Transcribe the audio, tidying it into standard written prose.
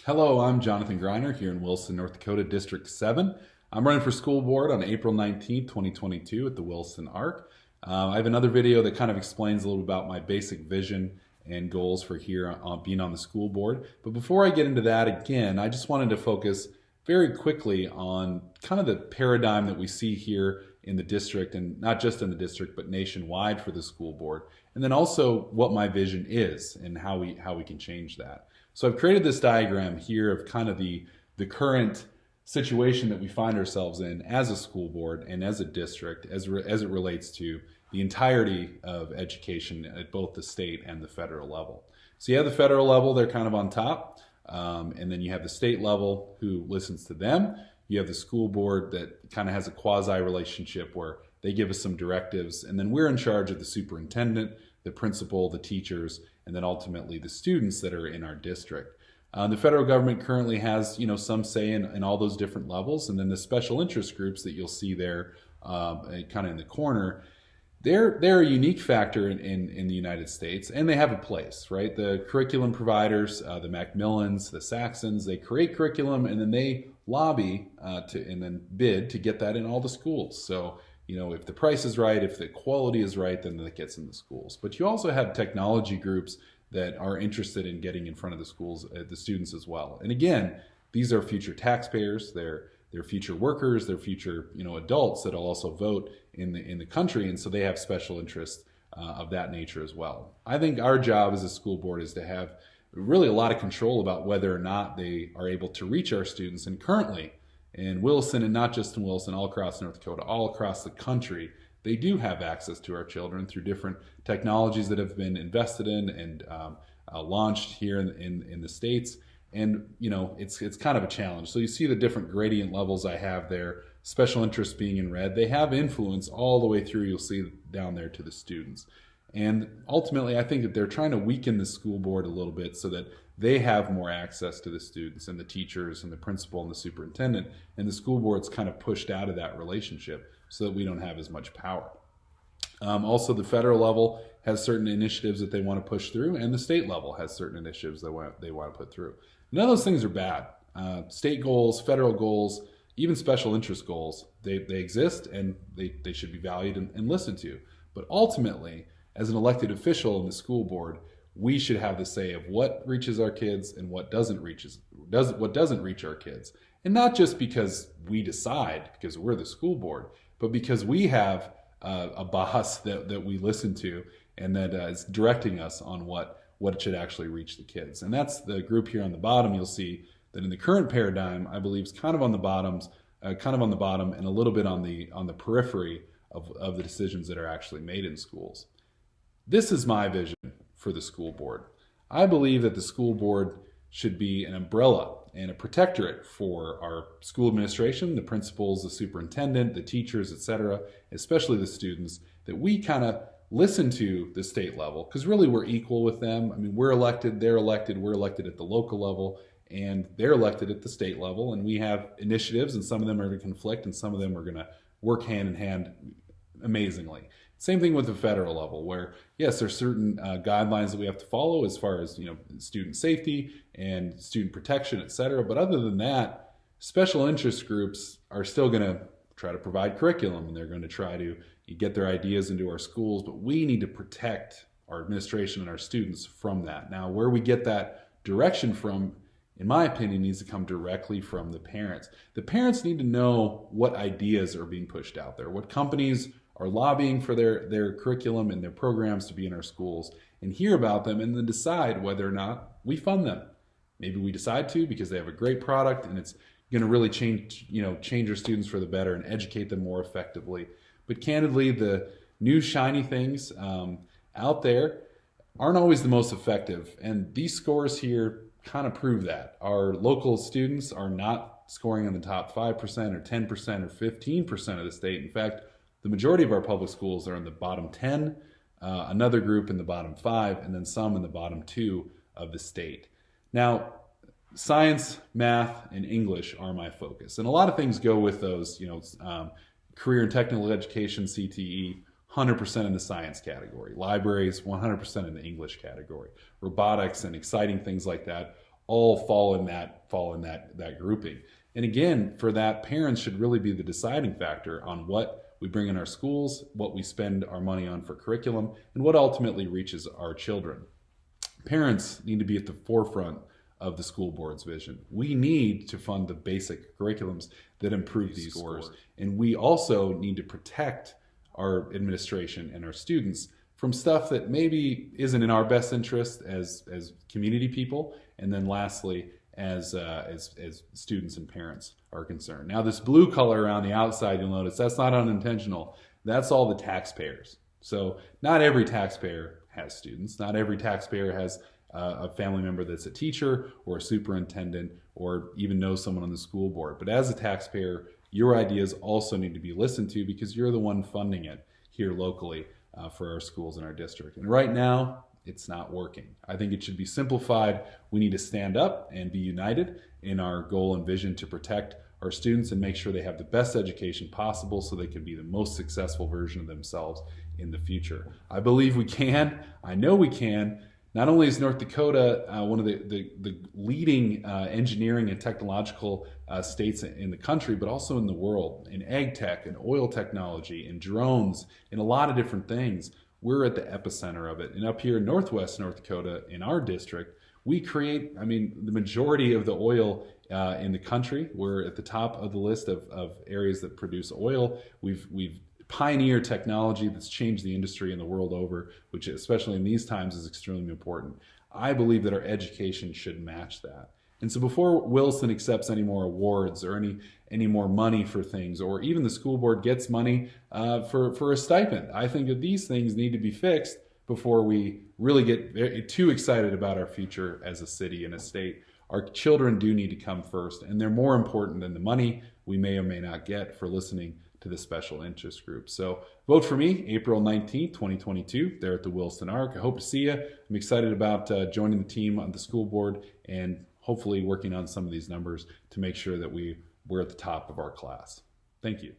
Hello, I'm Jonathan Greiner here in Williston, North Dakota, District 7. I'm running for school board on April 19th, 2022 at the Williston Arc. I have another video that kind of explains a little about my basic vision and goals for here on being on the school board. But before I get into that again, I just wanted to focus very quickly on kind of the paradigm that we see here in the district, and not just in the district, but nationwide for the school board. And then also what my vision is and how we can change that. So I've created this diagram here of kind of the current situation that we find ourselves in as a school board and as a district as it relates to the entirety of education at both the state and the federal level. So you have the federal level, they're kind of on top, and then you have the state level who listens to them. You have the school board that kind of has a quasi relationship where they give us some directives, and then we're in charge of the superintendent, the principal, the teachers, and then ultimately the students that are in our district. The federal government currently has, some say in all those different levels, and then the special interest groups that you'll see there, kind of in the corner, they're a unique factor in the United States, and they have a place, right? The curriculum providers, the Macmillans, the Saxons, they create curriculum and then they lobby and then bid to get that in all the schools. So, if the price is right, if the quality is right, then that gets in the schools. But you also have technology groups that are interested in getting in front of the schools, the students as well. And again, these are future taxpayers. They're future workers. They're future adults that'll also vote in the country, and so they have special interests of that nature as well. I think our job as a school board is to have really a lot of control about whether or not they are able to reach our students. And currently in Williston, and not just in Williston, all across North Dakota, all across the country, they do have access to our children through different technologies that have been invested in and launched here in the States. And it's kind of a challenge. So you see the different gradient levels I have there, special interest being in red. They have influence all the way through, you'll see down there, to the students. And ultimately, I think that they're trying to weaken the school board a little bit so that they have more access to the students and the teachers and the principal and the superintendent, and the school board's kind of pushed out of that relationship so that we don't have as much power. Also, the federal level has certain initiatives that they want to push through, and the state level has certain initiatives that they want to put through. None of those things are bad. State goals, federal goals, even special interest goals, they exist and they should be valued and listened to. But ultimately, as an elected official in the school board, we should have the say of what reaches our kids and what doesn't reach our kids. And not just because we decide, because we're the school board, but because we have a boss that we listen to and that is directing us on what should actually reach the kids. And that's the group here on the bottom. You'll see that in the current paradigm, I believe, is kind of on the bottom and a little bit on the periphery of the decisions that are actually made in schools. This is my vision for the school board. I believe that the school board should be an umbrella and a protectorate for our school administration, the principals, the superintendent, the teachers, etc., especially the students, that we kind of listen to the state level, because really we're equal with them. I mean, we're elected, they're elected, we're elected at the local level, and they're elected at the state level, and we have initiatives, and some of them are going to conflict, and some of them are going to work hand in hand amazingly. Same thing with the federal level, where yes, there's certain guidelines that we have to follow as far as student safety and student protection, etc. But other than that, special interest groups are still going to try to provide curriculum, and they're going to try to get their ideas into our schools. But we need to protect our administration and our students from that. Now, where we get that direction from, in my opinion, needs to come directly from the parents. The parents need to know what ideas are being pushed out there, what companies are lobbying for their curriculum and their programs to be in our schools, and hear about them and then decide whether or not we fund them. Maybe we decide to because they have a great product and it's going to really change our students for the better and educate them more effectively. But candidly, the new shiny things out there aren't always the most effective, and these scores here kind of prove that. Our local students are not scoring in the top 5% or 10% or 15% of the state. In fact, the majority of our public schools are in the bottom 10, another group in the bottom 5, and then some in the bottom 2 of the state. Now, science, math, and English are my focus. And a lot of things go with those, career and technical education, CTE, 100% in the science category. Libraries, 100% in the English category. Robotics and exciting things like that, all fall in that grouping. And again, for that, parents should really be the deciding factor on what we bring in our schools, what we spend our money on for curriculum, and what ultimately reaches our children. Parents need to be at the forefront of the school board's vision. We need to fund the basic curriculums that improve these scores. And we also need to protect our administration and our students from stuff that maybe isn't in our best interest as community people. And then lastly, as students and parents are concerned. Now, this blue color around the outside, you'll notice that's not unintentional. That's all the taxpayers. So not every taxpayer has students. Not every taxpayer has a family member that's a teacher or a superintendent or even knows someone on the school board. But as a taxpayer, your ideas also need to be listened to because you're the one funding it here locally for our schools in our district. And right now, it's not working. I think it should be simplified. We need to stand up and be united in our goal and vision to protect our students and make sure they have the best education possible so they can be the most successful version of themselves in the future. I believe we can. I know we can. Not only is North Dakota one of the leading engineering and technological states in the country, but also in the world, in ag tech and oil technology and drones and a lot of different things. We're at the epicenter of it. And up here in Northwest North Dakota, in our district, we create, the majority of the oil in the country. We're at the top of the list of areas that produce oil. We've pioneered technology that's changed the industry in the world over, which especially in these times is extremely important. I believe that our education should match that. And so before Williston accepts any more awards or any more money for things, or even the school board gets money for a stipend, I think that these things need to be fixed before we really get too excited about our future as a city and a state. Our children do need to come first, and they're more important than the money we may or may not get for listening to the special interest group. So vote for me, April 19th, 2022, there at the Williston Arc. I hope to see you. I'm excited about joining the team on the school board and hopefully working on some of these numbers to make sure that we're at the top of our class. Thank you.